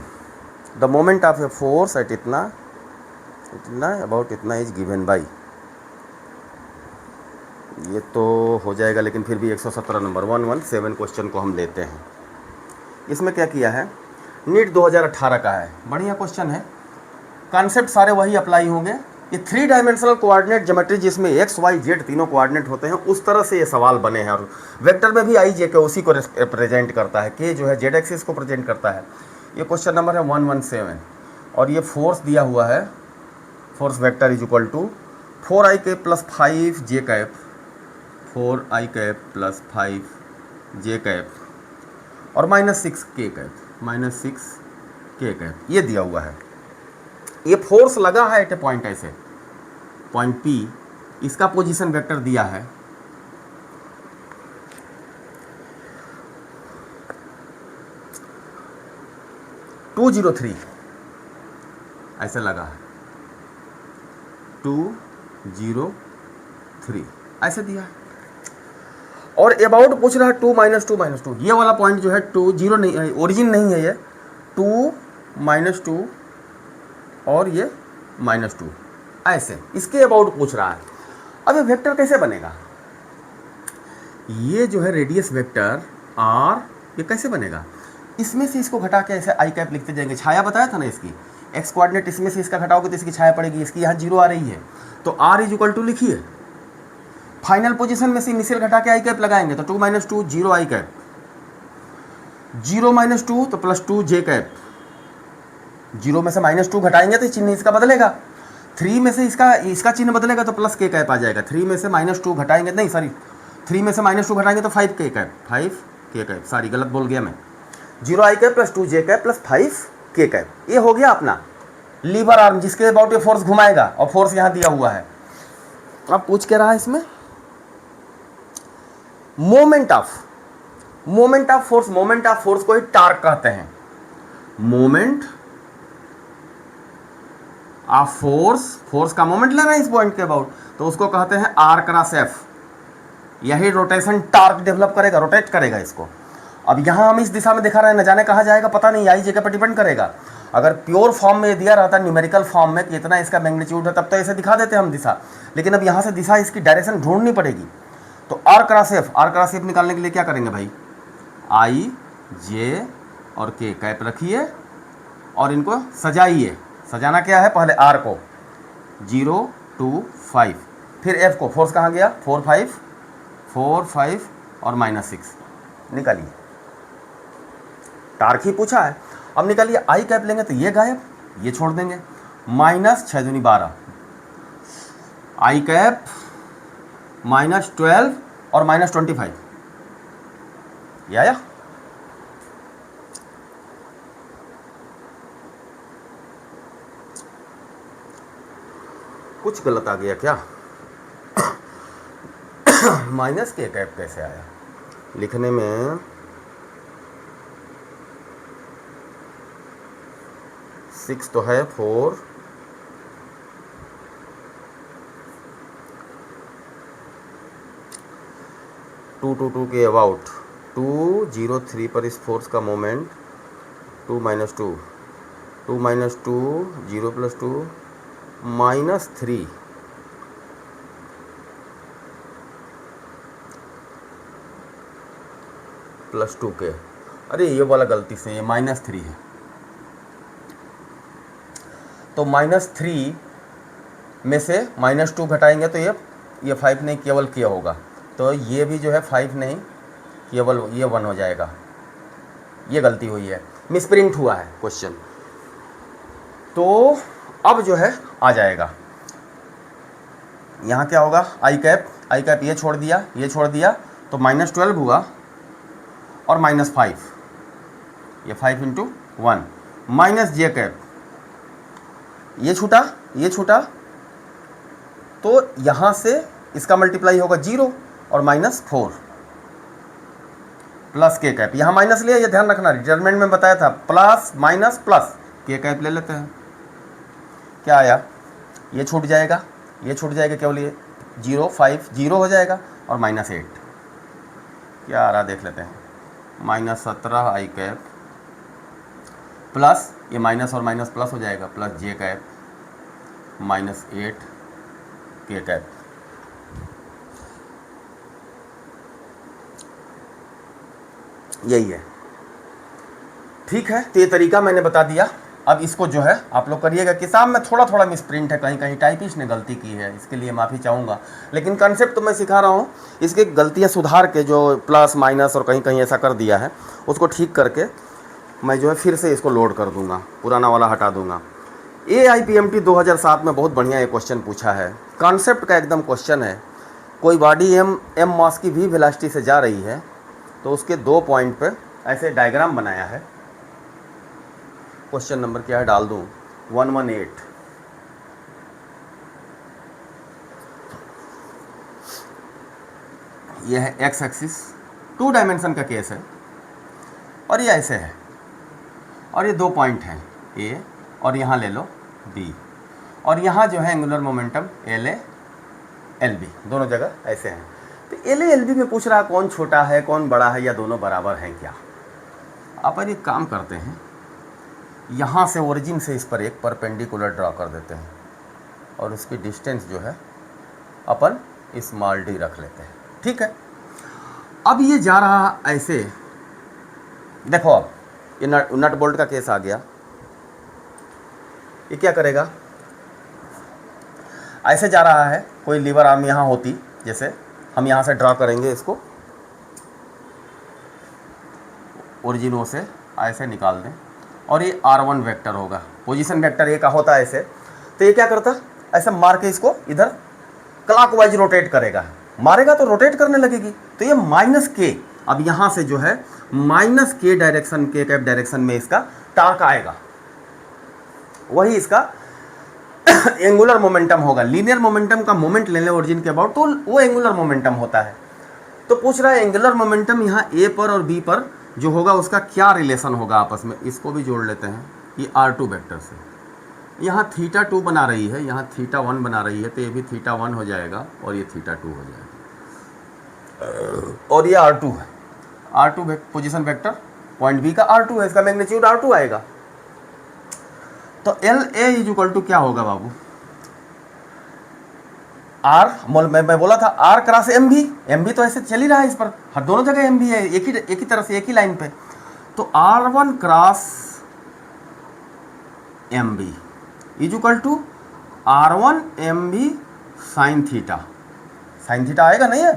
The moment of a force at इतना अबाउट इतना इज गिवन बाई, ये तो हो जाएगा, लेकिन फिर भी 117 नंबर 117 क्वेश्चन को हम लेते हैं। इसमें क्या किया है, नीट 2018 का है, बढ़िया क्वेश्चन है, कॉन्सेप्ट सारे वही अप्लाई होंगे। ये 3 डायमेंशनल कोऑर्डिनेट ज्योमेट्री जिसमें एक्स वाई जेड तीनों कोऑर्डिनेट होते हैं, उस तरह से ये सवाल बने हैं। और वेक्टर में भी आई जे के उसी को रिप्रेजेंट करता है, के जो है जेड एक्सिस को प्रेजेंट करता है। ये क्वेश्चन नंबर है 117 और ये फोर्स दिया हुआ है, force vector is equal to 4i cap plus 5 J cap, 4i cap plus 5 J cap और -6 के कैप, -6 के कैप, ये दिया हुआ है। ये फोर्स लगा है एट ए पॉइंट, ऐसे पॉइंट P, इसका पोजीशन वेक्टर दिया है 203, ऐसे लगा है 203 ऐसे दिया है। और अबाउट पूछ रहा है 2 - 2 - 2, ये वाला पॉइंट जो है 2 0 नहीं, ओरिजिन नहीं है ये, 2 - 2 और ये -2 ऐसे, इसके अबाउट पूछ रहा है। अब ये वेक्टर कैसे बनेगा, ये जो है रेडियस वेक्टर r, ये कैसे बनेगा, इसमें से इसको घटा के ऐसे आई कैप लिखते जाएंगे। छाया बताया था ना इसकी, एक्स कोऑर्डिनेट इसमें से इसका घटाओगे तो इसकी छाया पड़ेगी, इसकी यहाँ 0 आ रही है, तो r इज इक्वल टू लिखिए, फाइनल पोजीशन में से इनिशियल घटा के आई कैप लगाएंगे तो 2 - 2 0 आई कैप, 0 - 2 तो +2 जे कैप, 0 में से -2 घटाएंगे तो चिन्ह इसका बदलेगा, 3 में से इसका चिन्ह बदलेगा तो प्लस के कैप आ जाएगा, 3 में से -2 घटाएंगे, नहीं सॉरी 3 में से -2 घटाएंगे तो 5 के कैप, 5 के कैप, सॉरी गलत बोल गया मैं, 0 आई कैप +2 जे कैप +5 के कैप। ये हो गया अपना लीवर आर्म, जिसके अबाउट ये फोर्स घुमाएगा और फोर्स यहाँ दिया हुआ है। अब पूछ के रहा है इसमें moment of force, moment of force को ही टार्क कहते हैं, मोमेंट ऑफ फोर्स का मोमेंट लेना है इस पॉइंट के अबाउट, तो उसको कहते हैं R क्रॉस F। यही रोटेशन टार्क डेवलप करेगा, रोटेट करेगा इसको। अब यहाँ हम इस दिशा में दिखा रहे हैं, न जाने कहाँ जाएगा पता नहीं, आई जगह पर डिपेंड करेगा। अगर प्योर फॉर्म में दिया रहता, न्यूमेरिकल फॉर्म में कि इतना इसका मैग्नीट्यूड है, तब तो ऐसे दिखा देते हम दिशा, लेकिन अब यहाँ से दिशा इसकी डायरेक्शन ढूंढनी पड़ेगी। तो R क्रॉस F निकालने के लिए क्या करेंगे भाई, I J और K कैप रखिए और इनको सजाइए। सजाना क्या है, पहले R को 0 2 5, फिर F को, फोर्स कहाँ गया 4 5 और -6, निकालिए। टार्क ही पूछा है, अब निकालिए। आई कैप लेंगे तो ये गायब, ये छोड़ देंगे, -6 दूनी 12, आई कैप -12 और -25, ये आया। कुछ गलत आ गया क्या, माइनस के कैप कैसे आया लिखने में, 6 तो है 4, 2 के अबाउट 203 पर इस फोर्स का मोमेंट 2 - 2 0 + 2 -3 +2 के, अरे ये वाला गलती से ये -3 है, तो -3 में से -2 घटाएंगे तो ये 5 नहीं केवल के होगा, तो ये भी जो है 5 नहीं केवल ये 1 हो जाएगा। ये गलती हुई है, मिसप्रिंट हुआ है क्वेश्चन। तो अब जो है आ जाएगा, यहाँ क्या होगा, आई कैप ये छोड़ दिया तो -12 हुआ और -5, ये 5 × 1 माइनस जे कैप, ये छूटा तो यहाँ से इसका मल्टीप्लाई होगा 0 और -4 प्लस के कैप, यहाँ माइनस लिया, ये ध्यान रखना, डिटरमिनेंट में बताया था प्लस माइनस प्लस, के कैप ले लेते हैं, क्या आया, ये छूट जाएगा केवल ये 0 5 0 हो जाएगा और -8 क्या आ रहा देख लेते हैं, -17 आई कैप प्लस ये माइनस और माइनस प्लस हो जाएगा प्लस जे कैप -8 के कैप। यही है, ठीक है, तो ये तरीका मैंने बता दिया। अब इसको जो है आप लोग करिएगा। किताब में थोड़ा थोड़ा मिस प्रिंट है, कहीं कहीं टाइपिस्ट ने गलती की है, इसके लिए माफ़ी चाहूँगा, लेकिन कंसेप्ट तो मैं सिखा रहा हूँ। इसके गलतियाँ सुधार के, जो प्लस माइनस और कहीं कहीं ऐसा कर दिया है, उसको ठीक करके मैं जो है फिर से इसको लोड कर दूँगा, पुराना वाला हटा दूँगा। AIPMT 2007 में बहुत बढ़िया एक क्वेश्चन पूछा है, कॉन्सेप्ट का एकदम क्वेश्चन है। कोई बॉडी m मास की v वेलोसिटी से जा रही है, तो उसके 2 पॉइंट पे ऐसे डायग्राम बनाया है। क्वेश्चन नंबर क्या है डाल दूं, 118। यह है एक्स एक्सिस, 2 डायमेंशन का केस है, और ये ऐसे है, और ये 2 पॉइंट हैं A, और यहाँ ले लो B, और यहाँ जो है एंगुलर मोमेंटम LA LB, दोनों जगह ऐसे हैं। तो LA LB में पूछ रहा है कौन छोटा है कौन बड़ा है, या दोनों बराबर हैं क्या। अपन एक काम करते हैं, यहाँ से ओरिजिन से इस पर एक परपेंडिकुलर ड्रॉ कर देते हैं, और उसकी डिस्टेंस जो है अपन स्मॉल d रख लेते हैं। ठीक है, अब ये जा रहा ऐसे, देखो अब ये नट बोल्ट का केस आ गया। ये क्या करेगा, ऐसे जा रहा है, कोई लीवर आर्म यहाँ होती, जैसे हम यहाँ से ड्रॉ करेंगे इसको, ओरिजिन से ऐसे निकाल दें, और ये R1 वेक्टर होगा, पोजीशन वेक्टर ए का होता है ऐसे। तो ये क्या करता, ऐसे मार के इसको इधर क्लॉकवाइज रोटेट करेगा, मारेगा तो रोटेट करने लगेगी, तो ये -k, अब यहाँ से जो है -k direction, k cap direction में इसका टार्क आएगा, वही इसका एंगुलर मोमेंटम होगा। लीनियर मोमेंटम का मोमेंट ले लें ओरिजिन के अबाउट, तो वो एंगुलर मोमेंटम होता है। तो पूछ रहा है एंगुलर मोमेंटम यहाँ A पर और B पर जो होगा उसका क्या रिलेशन होगा आपस में। इसको भी जोड़ लेते हैं, ये R2 वेक्टर से, यहाँ θ2 बना रही है, यहाँ θ1 बना रही है, तो ये भी θ1 हो जाएगा और ये θ2 हो जाएगा, और ये R2 है, R2 position vector point B का R2 है, इसका मैग्नीट्यूड R2 आएगा। तो LA इज इक्वल टू क्या होगा बाबू, R, मैं बोला था R क्रॉस MB तो ऐसे चल ही रहा है इस पर, हर दोनों जगह MB है, एक ही तरह से, एक ही लाइन पे। तो R1 cross MB is equal to R1 MB sine theta आएगा नहीं है,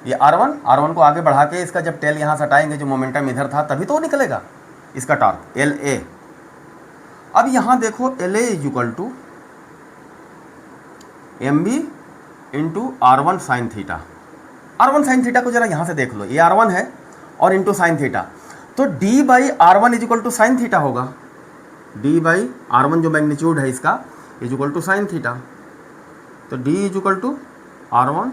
ये R1 को आगे बढ़ा के इसका जब टेल यहाँ से हटाएंगे, जो मोमेंटम इधर था तभी तो निकलेगा इसका टॉर्क LA। अब यहाँ देखो LA is equal to MB into R1 sine theta. R1 sine theta को जरा यहाँ से देख लो, ये R1 है और इंटू साइन थीटा, तो D by R1 is equal to sine theta होगा। D बाई R1 जो मैग्नीट्यूड है इसका is equal to sine theta, तो D is equal to R1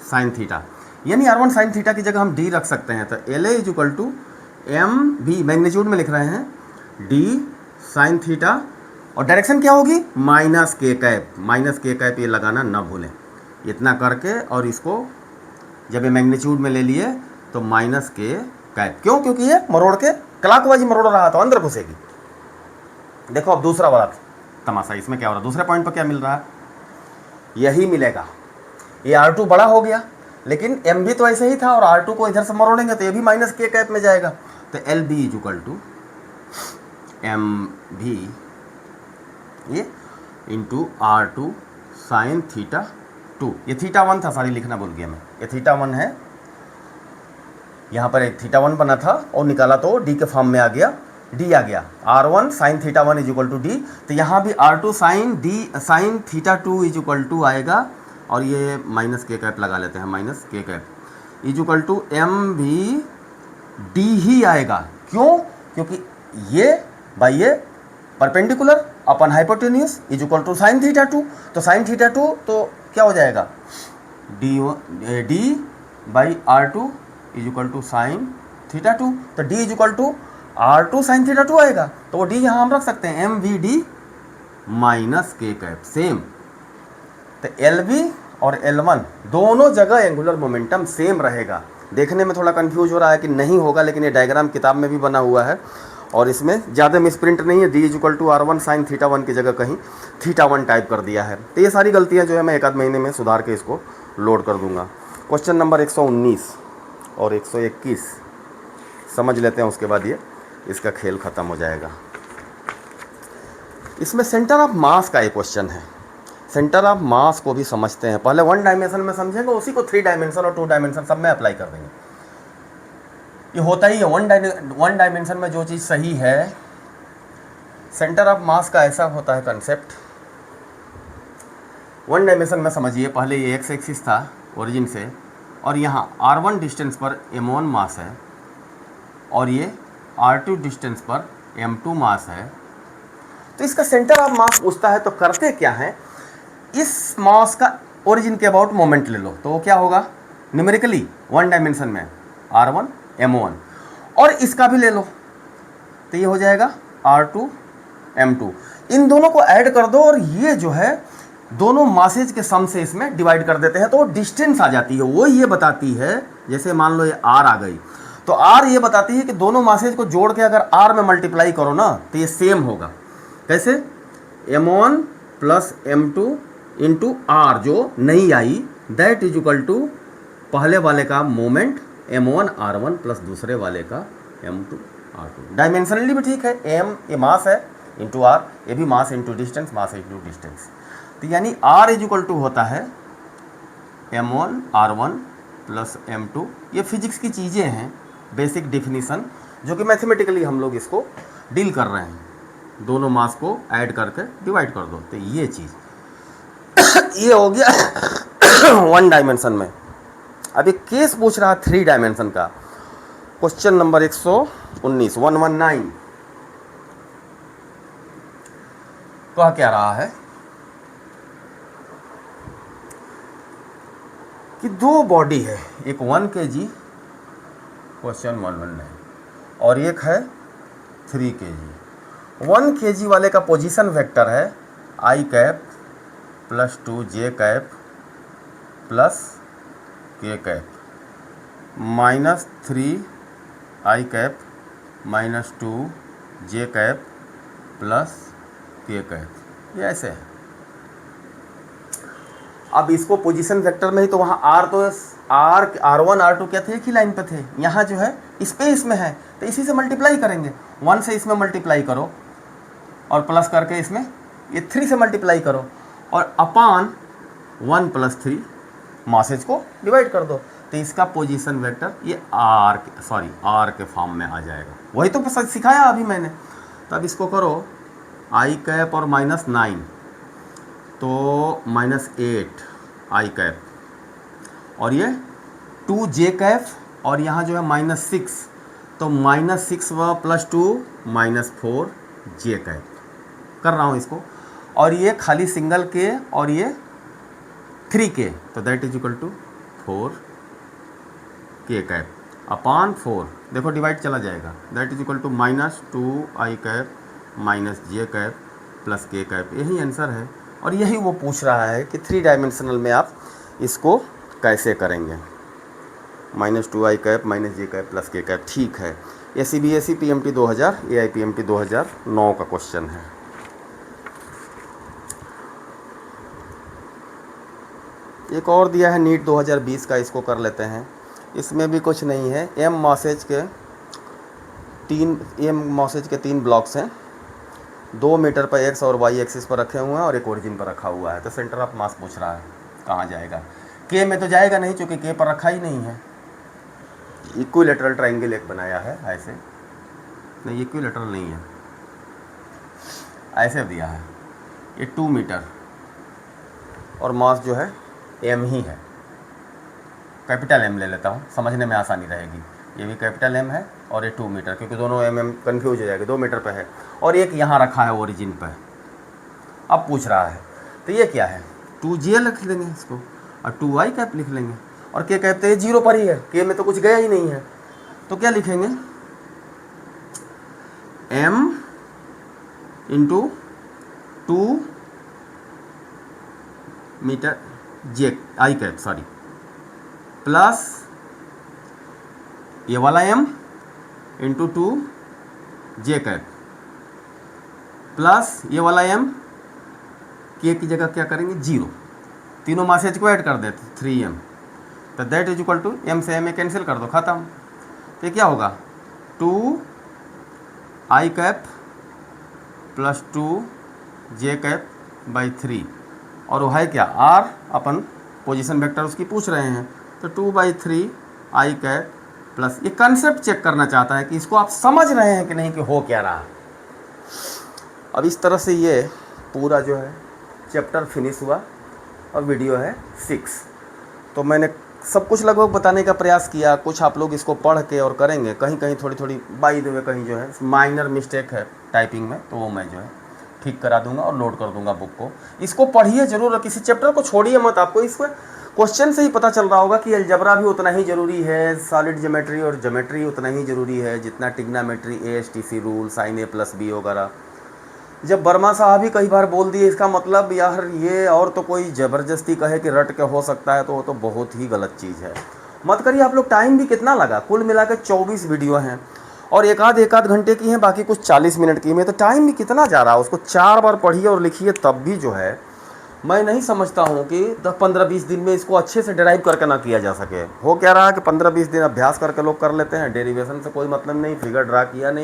sine theta, यानी R1 साइन थीटा की जगह हम D रख सकते हैं। तो LA is equal to MB, magnitude में लिख रहे हैं, D साइन थीटा, और डायरेक्शन क्या होगी -k कैप, ये लगाना ना भूलें। इतना करके और इसको जब ये मैग्नीट्यूड में ले लिए तो -k कैप, क्यों, क्योंकि ये मरोड़ के क्लॉकवाइज मरोड़ रहा तो अंदर घुसेगी। देखो अब दूसरा वाला तमाशा, इसमें क्या हो रहा है, दूसरे पॉइंट पर क्या मिल रहा है, यही मिलेगा। ये R2 बड़ा हो गया, लेकिन MB तो ऐसे ही था, और R2 को इधर से मरोड़ेंगे तो ये भी -k कैप में जाएगा। तो LB is equal to MB ये इंटू R2 साइन θ2, ये θ1 था, सॉरी लिखना भूल गया मैं, ये θ1 है, यहाँ पर एक θ1 बना था और निकाला तो D के फॉर्म में आ गया, D आ गया, R1 sine θ1 is equal to D। तो यहाँ भी R2 sine θ2 is equal to आएगा, और ये -k कैप लगा लेते हैं, -k cap is equal to MB D ही आएगा। क्यों, क्योंकि ये बाई ये perpendicular upon hypotenuse is equal to sine θ2, तो साइन θ2 तो क्या हो जाएगा, D by R2 is equal to sine θ2, तो D is equal to R2 sine θ2 आएगा, तो वो D यहाँ हम रख सकते हैं, MVD -k कैप सेम। तो LB और L1 दोनों जगह एंगुलर मोमेंटम सेम रहेगा। देखने में थोड़ा कंफ्यूज हो रहा है कि नहीं होगा, लेकिन ये डायग्राम किताब में भी बना हुआ है, और इसमें ज़्यादा मिसप्रिंट नहीं है। D is equal to R1 sine θ1 की जगह कहीं θ1 टाइप कर दिया है। तो ये सारी गलतियाँ जो है मैं एक आध महीने में सुधार के इसको लोड कर दूंगा। क्वेश्चन नंबर 119 और 121 समझ लेते हैं, उसके बाद ये इसका खेल ख़त्म हो जाएगा। इसमें सेंटर ऑफ मास का एक क्वेश्चन है। सेंटर ऑफ मास को भी समझते हैं, पहले 1 डायमेंशन में समझेंगे, उसी को 3 डायमेंशन और 2 डायमेंशन सब में अप्लाई कर देंगे। ये होता ही है 1 डायमेंशन में जो चीज़ सही है। सेंटर ऑफ मास का ऐसा होता है कंसेप्ट, 1 डायमेंशन में समझिए, पहले ये एक्स एक्सिस था ओरिजिन से, और यहाँ r1 डिस्टेंस पर m1 मास है और ये r2 डिस्टेंस पर m2 मास है। तो इसका सेंटर ऑफ मास पूछता है, तो करते क्या है, इस मास का ओरिजिन के अबाउट मोमेंट ले लो, तो वो क्या होगा न्यूमेरिकली 1 डायमेंशन में r1 m1, और इसका भी ले लो तो ये हो जाएगा r2 m2। इन दोनों को ऐड कर दो और ये जो है दोनों मासेज के सम से इसमें डिवाइड कर देते हैं, तो डिस्टेंस आ जाती है। वो ये बताती है, जैसे मान लो ये r आ गई, तो r ये बताती है कि दोनों मासेज को जोड़ के अगर r में मल्टीप्लाई करो ना तो ये सेम होगा। कैसे, m1 plus m2 into r जो नहीं आई, दैट इज इक्वल टू पहले वाले का मोमेंट m1 r1 प्लस दूसरे वाले का m2 r2। डायमेंशनली भी ठीक है, m ये मास है इंटू r, ये भी mass into distance, mass into distance. तो यानी r इज इक्वल टू होता है m1 r1 प्लस m2। ये फिजिक्स की चीज़ें हैं, बेसिक डिफिनीसन, जो कि मैथमेटिकली हम लोग इसको डील कर रहे हैं। दोनों मास को ऐड करके डिवाइड कर दो, तो ये चीज़ ये हो गया 1 डायमेंशन में। अब एक केस पूछ रहा है 3 डायमेंशन का, क्वेश्चन नंबर 119 119। कह क्या रहा है कि 2 बॉडी है, एक 1 kg क्वेश्चन 119 और एक है 3 kg। 1 kg वाले का पोजीशन वेक्टर है i cap plus 2j cap plus k cap minus 3i cap minus 2j cap plus k cap. ये ऐसे है। अब इसको पोजीशन वेक्टर में ही, तो वहाँ r तो r1 r2 क्या थे, एक ही लाइन पे थे। यहाँ जो है स्पेस में है, तो इसी से मल्टीप्लाई करेंगे। 1 से इसमें मल्टीप्लाई करो और प्लस करके इसमें ये 3 से मल्टीप्लाई करो और अपान 1 प्लस 3 मासेज को डिवाइड कर दो, तो इसका पोजीशन वेक्टर ये r के फॉर्म में आ जाएगा। वही तो सिखाया अभी मैंने। तो अब इसको करो i कैप और माइनस 9, तो माइनस 8 i कैप, और ये 2j कैप, और यहाँ जो है माइनस 6, तो माइनस 6 व प्लस 2 माइनस 4j कैप कर रहा हूँ इसको। और ये खाली सिंगल के और ये 3k, तो that is equal to 4k cap upon 4, देखो डिवाइड चला जाएगा, that is equal to minus 2i cap minus j cap plus k cap. यही आंसर है। और यही वो पूछ रहा है कि 3 डायमेंशनल में आप इसको कैसे करेंगे, minus 2i cap minus j cap plus k cap. ठीक है, ये CBSE PMT 2000 AIPMT 2009 का क्वेश्चन है। एक और दिया है नीट 2020 का, इसको कर लेते हैं। इसमें भी कुछ नहीं है, m मासेज के 3 ब्लॉक्स हैं, 2 मीटर पर x और y एक्सिस पर रखे हुए हैं और एक ओरिजिन पर रखा हुआ है। तो सेंटर ऑफ मास पूछ रहा है कहाँ जाएगा। k में तो जाएगा नहीं, चूँकि k पर रखा ही नहीं है। इक्विलेटरल ट्राइंगल एक बनाया है ऐसे, नहीं इक्विलेटरल नहीं है, ऐसे दिया है। ये 2 मीटर और मास जो है m ही है। कैपिटल M ले लेता हूँ, समझने में आसानी रहेगी। ये भी कैपिटल M है और ये 2 मीटर, क्योंकि दोनों mm कन्फ्यूज हो जाएगा, 2 मीटर पे है। और एक यहाँ रखा है ओरिजिन पे। अब पूछ रहा है, तो ये क्या है, 2j लिख लेंगे इसको और 2i कैप लिख लेंगे, और k कैप तो ये 0 पर ही है, k में तो कुछ गया ही नहीं है। तो क्या लिखेंगे, m into 2 metre i cap plus ये वाला m into 2j cap plus ये वाला m, k की जगह क्या करेंगे 0, तीनों मासेज को ऐड कर देते 3m, तो that is equal to m से m कैंसिल कर दो, ख़त्म। तो क्या होगा 2i कैप प्लस 2j कैप/3, और वो है क्या, r अपन पोजीशन वेक्टर उसकी पूछ रहे हैं, तो 2/3i कैप प्लस, ये कंसेप्ट चेक करना चाहता है कि इसको आप समझ रहे हैं कि नहीं कि हो क्या रहा है। अब इस तरह से ये पूरा जो है चैप्टर फिनिश हुआ और वीडियो है 6। तो मैंने सब कुछ लगभग बताने का प्रयास किया, कुछ आप लोग इसको पढ़ के और करेंगे, कहीं कहीं थोड़ी थोड़ी बाई द वे कहीं जो है माइनर मिस्टेक है टाइपिंग में, तो वो मैं जो है ठीक करा दूंगा और लोड कर दूंगा बुक को। इसको पढ़िए जरूर, किसी चैप्टर को छोड़िए मत। आपको इसमें क्वेश्चन से ही पता चल रहा होगा कि अलजबरा भी उतना ही ज़रूरी है, सॉलिड ज्योमेट्री और ज्योमेट्री उतना ही ज़रूरी है जितना trigonometry, ASTC rule, sin A+B वगैरह। जब वर्मा साहब ही कई बार बोल दिए, इसका मतलब यार ये और तो कोई ज़बरदस्ती कहे कि रट के हो सकता है, तो वो तो बहुत ही गलत चीज़ है। मत करिए। आप लोग टाइम भी कितना लगा, कुल मिला के 24 वीडियो हैं और एक आध घंटे की हैं, बाकी कुछ 40 मिनट की में, तो टाइम भी कितना जा रहा है। उसको 4 बार पढ़िए और लिखिए, तब भी जो है मैं नहीं समझता हूँ कि 10-15-20 दिन में इसको अच्छे से डिराइव करके ना किया जा सके। हो क्या रहा है कि 15-20 दिन अभ्यास करके लोग कर लेते हैं, डेरिवेशन से कोई मतलब नहीं, फिगर ड्रा किया नहीं,